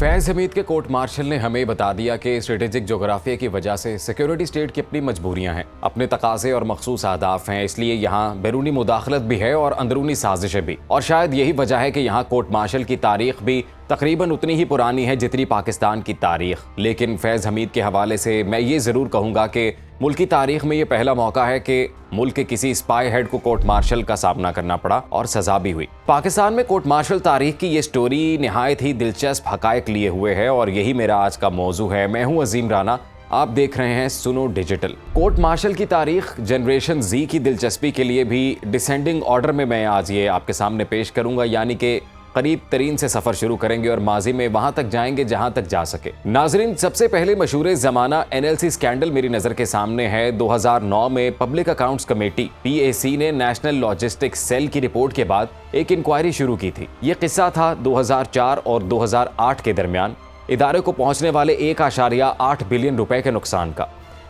फैज़ हमीद के court martial ने हमें बता दिया कि स्ट्रेटेजिक जोग्राफिया की वजह से सिक्योरिटी स्टेट की अपनी मजबूरियां हैं, अपने तकाजे और मखसूस अहदाफ हैं। इसलिए यहाँ बैरूनी मुदाखलत भी है और अंदरूनी साजिशें भी। और शायद यही वजह है कि यहाँ कोर्ट मार्शल की तारीख भी तकरीबन उतनी ही पुरानी है जितनी पाकिस्तान की तारीख। लेकिन फैज़ हमीद के हवाले से मैं ये ज़रूर कहूँगा कि मुल्क की तारीख में ये पहला मौका है कि मुल्क के किसी स्पाई हेड को कोर्ट मार्शल का सामना करना पड़ा और सजा भी हुई। पाकिस्तान में कोर्ट मार्शल तारीख की ये स्टोरी निहायत ही दिलचस्प हकायक लिए हुए है और यही मेरा आज का मौजू है। मैं हूँ अजीम राना, आप देख रहे हैं सुनो डिजिटल। कोर्ट मार्शल की तारीख जनरेशन जी की दिलचस्पी के लिए भी डिसेंडिंग ऑर्डर में मैं आज ये आपके सामने पेश करूंगा, यानी कि करीब तरीन से सफर शुरू करेंगे और माजी में वहां तक जाएंगे जहां तक जा सके। नाजरीन, सबसे पहले मशहूर जमाना एनएलसी स्कैंडल मेरी नजर के सामने है। 2009 में पब्लिक अकाउंट्स कमेटी PAC ने नेशनल लॉजिस्टिक्स सेल की रिपोर्ट के बाद एक इंक्वायरी शुरू की थी। ये किस्सा था 2004 और 2008 के दरमियान इदारे को पहुंचने वाले 1.8 बिलियन रुपए के नुकसान का।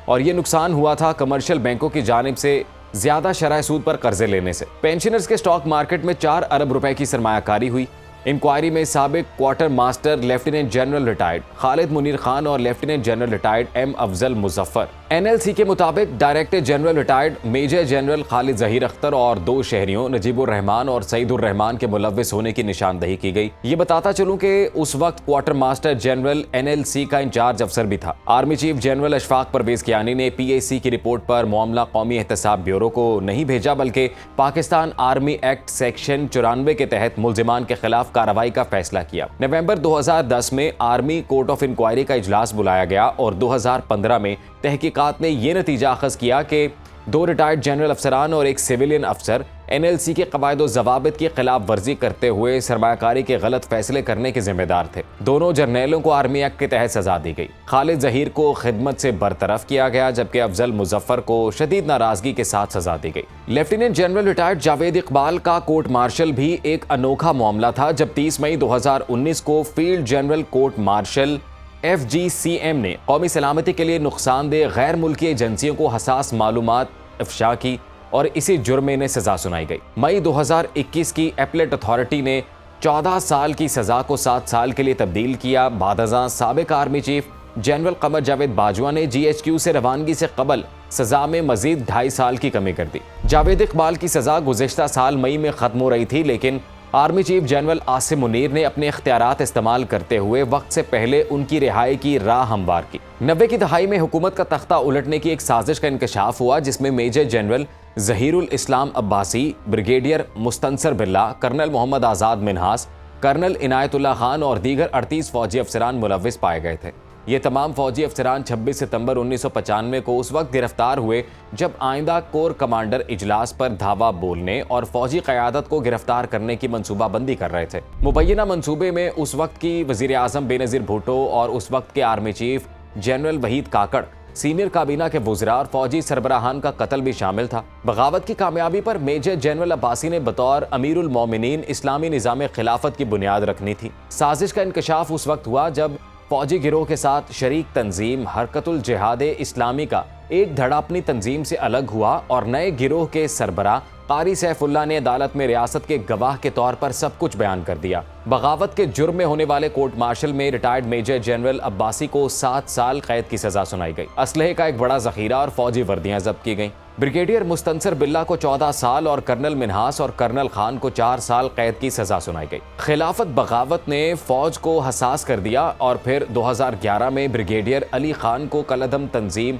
और ये नुकसान हुआ था कमर्शियल बैंकों की जानिब से ज्यादा शरह सूद पर कर्जे लेने से। पेंशनर्स के स्टॉक मार्केट में 4 अरब रुपए की सरमायाकारी हुई। इंक्वायरी में साबिक quarter master lieutenant general retired Khalid Munir Khan और lieutenant general retired M Afzal Muzaffar, NLC के मुताबिक director general retired major general Khalid Zaheer Akhtar और 2 शहरियों नजीबुर रहमान और सईदुर रहमान के मुलव्विस होने की निशानदही की गई। ये बताता चलूं कि उस वक्त क्वार्टर मास्टर जनरल NLC का इंचार्ज अफसर भी था। Army chief general Ashfaq Parvez Kayani ने PAC की रिपोर्ट पर मामला कौमी एहतसाब ब्यूरो को नहीं भेजा, बल्कि पाकिस्तान आर्मी एक्ट सेक्शन 94 के तहत मुल्जिमान के खिलाफ कार्रवाई का फैसला किया। नवंबर 2010 में आर्मी कोर्ट ऑफ इंक्वायरी का इजलास बुलाया गया और 2015 में तहकीकात ने यह नतीजा अखज़ किया कि 2 रिटायर्ड जनरल अफसरान और एक सिविलियन अफसर NLC के कवायद व ज़वाबित की खिलाफ वर्जी करते हुए सरमायाकारी के गलत फैसले करने के जिम्मेदार थे। दोनों जर्नैलों को आर्मी एक्ट के तहत सजा दी गई। खालिद जहीर को खिदमत से बरतरफ किया गया, जबकि अफजल मुजफ्फर को शदीद नाराजगी के साथ सजा दी गई। Lieutenant general retired Javed Iqbal का कोर्ट मार्शल भी एक अनोखा मामला था, जब 30 मई 2019 को field general court martial FGCM ने कौमी सलामती के लिए नुकसानदेह गैर मुल्की एजेंसियों को हसास मालूमात इफ्शा की और इसी जुर्म में सजा सुनाई गई। मई 2021 की एपलेट अथॉरिटी ने 14 साल की सजा को 7 साल के लिए तब्दील किया। बादअज़ां साबिक army chief general Qamar Javed Bajwa ने GHQ से रवानगी से कबल सजा में मजीद 2.5 साल की कमी कर दी। जावेद इकबाल की सजा गुज़िश्ता साल मई में खत्म हो रही थी, लेकिन army chief general Asim Munir ने अपने इख्तियारात इस्तेमाल करते हुए वक्त से पहले उनकी रिहाई की राह हमवार की। 90 की दहाई में हुकूमत का तख्ता उलटने की एक साजिश का इंकशाफ हुआ, जिसमें मेजर जनरल ज़हीरुल इस्लाम अब्बासी, ब्रिगेडियर मुस्तनसर बिल्ला, कर्नल मोहम्मद आज़ाद मिन्हास, कर्नल इनायतुल्लाह खान और दीगर 38 फौजी अफसरान मुलव्विस पाए गए थे। ये तमाम फौजी अफसरान 26 सितंबर 1995 को उस वक्त गिरफ्तार हुए जब आइंदा कोर कमांडर इजलास पर धावा बोलने और फौजी क़यादत को गिरफ्तार करने की मंसूबाबंदी कर रहे थे। मुबैना मंसूबे में उस वक्त की वज़ीर आज़म बेनज़ीर भुट्टो और उस वक्त के आर्मी चीफ जनरल वहीद काकड़, सीनियर काबीना के वुज़रा और फौजी सरबराहान का कत्ल भी शामिल था। बगावत की कामयाबी पर मेजर जनरल अब्बासी ने बतौर अमीरुल मोमिनीन इस्लामी निज़ाम खिलाफत की बुनियाद रखनी थी। साजिश का इंकशाफ उस वक्त हुआ जब फौजी गिरोह के साथ शरीक तंजीम हरकतुल जिहाद इस्लामी का एक धड़ा अपनी तंजीम से अलग हुआ और नए गिरोह के सरबराह कारी सैफुल्लाह ने अदालत में रियासत के गवाह के तौर पर सब कुछ बयान कर दिया। बगावत के जुर्म में होने वाले कोर्ट मार्शल में रिटायर्ड मेजर जनरल अब्बासी को 7 साल कैद की सजा सुनाई गई। असलहे का एक बड़ा जखीरा और फौजी वर्दियां जब्त की गईं। ब्रिगेडियर मुस्तनसर बिल्ला को 14 साल और कर्नल मिन्हास और कर्नल खान को 4 साल कैद की सजा सुनाई गई। खिलाफत बगावत ने फौज को हसास कर दिया और फिर 2011 में ब्रिगेडियर अली खान को कलअदम तंजीम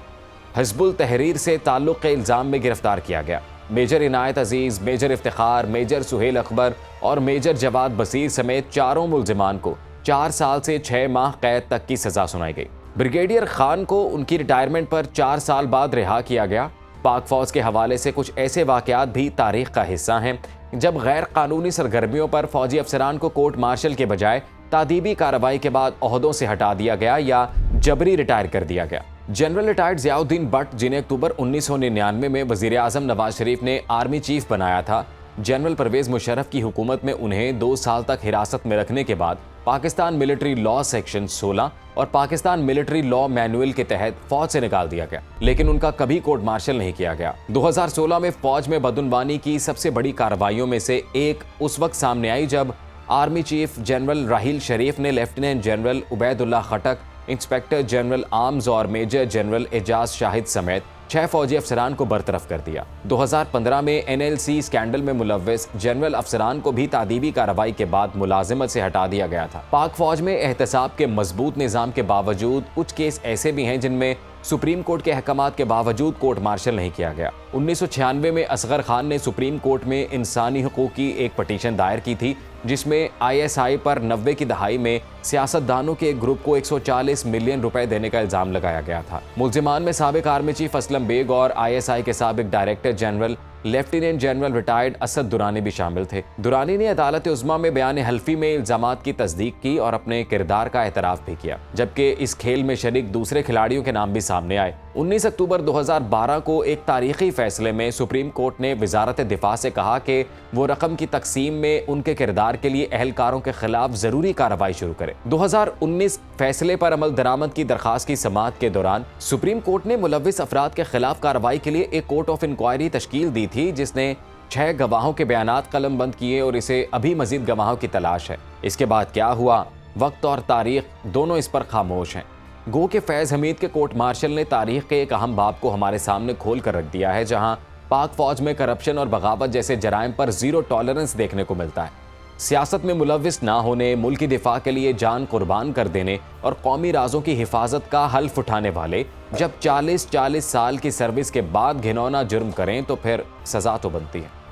हिज़्बुल तहरीर से ताल्लुक़ के इल्ज़ाम में गिरफ्तार किया गया। मेजर इनायत अजीज़, मेजर इफ्तिखार, मेजर सुहेल अकबर और मेजर जवाद बसीर समेत 4 मुल्जिमान को 4 साल से 6 माह कैद तक की सजा सुनाई गई। ब्रिगेडियर खान को उनकी रिटायरमेंट पर 4 साल बाद रिहा किया गया। पाक फौज के हवाले से कुछ ऐसे वाक़यात भी तारीख का हिस्सा हैं जब गैर कानूनी सरगर्मियों पर फौजी अफसरान को कोर्ट मार्शल के बजाय तादीबी कार्रवाई के बाद ओहदों से हटा दिया गया या जबरी रिटायर कर दिया गया। जनरल रिटायर्ड ज़ियाउद्दीन भट्ट, जिन्हें अक्टूबर 1999 में वज़ीर आज़म नवाज शरीफ ने आर्मी चीफ बनाया था, जनरल परवेज़ मुशर्रफ की हुकूमत में उन्हें 2 साल तक हिरासत में रखने के बाद पाकिस्तान मिलिट्री लॉ सेक्शन 16 और पाकिस्तान मिलिट्री लॉ मैनुअल के तहत फौज से निकाल दिया गया, लेकिन उनका कभी कोर्ट मार्शल नहीं किया गया। 2016 में फौज में बदउनवानी की सबसे बड़ी कार्रवाइयों में से एक उस वक्त सामने आई जब आर्मी चीफ जनरल राहील शरीफ ने लेफ्टिनेंट जनरल उबैदुल्ला खटक, इंस्पेक्टर जनरल आर्म्स और मेजर जनरल एजाज शाहिद समेत 6 फौजी अफसरान को बरतरफ कर दिया। 2015 में NLC स्कैंडल में मुलव्विस जनरल अफसरान को भी तादीबी कार्रवाई के बाद मुलाजिमत से हटा दिया गया था। पाक फौज में एहतसाब के मजबूत निज़ाम के बावजूद कुछ केस ऐसे भी हैं जिनमें सुप्रीम कोर्ट के अहकामात के बावजूद कोर्ट मार्शल नहीं किया गया। 1996 में असगर खान ने सुप्रीम कोर्ट में इंसानी हुकूक की एक पटिशन दायर की थी, जिसमें ISI पर 90 की दहाई में सियासतदानों के एक ग्रुप को 140 मिलियन रुपए देने का इल्जाम लगाया गया था। मुल्जिमान में साबिक आर्मी चीफ असलम बेग और ISI के साबिक director general lieutenant general retired Asad Durrani भी शामिल थे। दुरानी ने अदालत उज़्मा में बयान हल्फी में इल्जामात की तस्दीक की और अपने किरदार का एतराफ़ भी किया, जबकि इस खेल में शरीक दूसरे खिलाड़ियों के नाम भी सामने आए। 19 अक्टूबर 2012 को एक तारीखी फैसले में सुप्रीम कोर्ट ने वजारत दिफा से कहा कि वो रकम की तकसीम में उनके किरदार के लिए अहलकारों के खिलाफ ज़रूरी कार्रवाई शुरू करे। 2019 फैसले पर अमल दरामद की दरखास्त की समाअत के दौरान सुप्रीम कोर्ट ने मुलव्विस अफराद के खिलाफ कार्रवाई के लिए एक कोर्ट ऑफ इंक्वायरी तश्कील दी थी, जिसने 6 गवाहों के बयानात कलम बंद किए और इसे अभी मजीद गवाहों की तलाश है। इसके बाद क्या हुआ, वक्त और तारीख दोनों इस पर खामोश हैं। गो के फैज़ हमीद के कोर्ट मार्शल ने तारीख के एक अहम बाब को हमारे सामने खोल कर रख दिया है, जहां पाक फौज में करप्शन और बगावत जैसे जराइम पर ज़ीरो टॉलरेंस देखने को मिलता है। सियासत में मुलव्विस ना होने, मुल्क की दिफा के लिए जान कुर्बान कर देने और कौमी राजों की हिफाजत का हल्फ उठाने वाले जब 40 साल की सर्विस के बाद घिनौना जुर्म करें तो फिर सज़ा तो बनती है।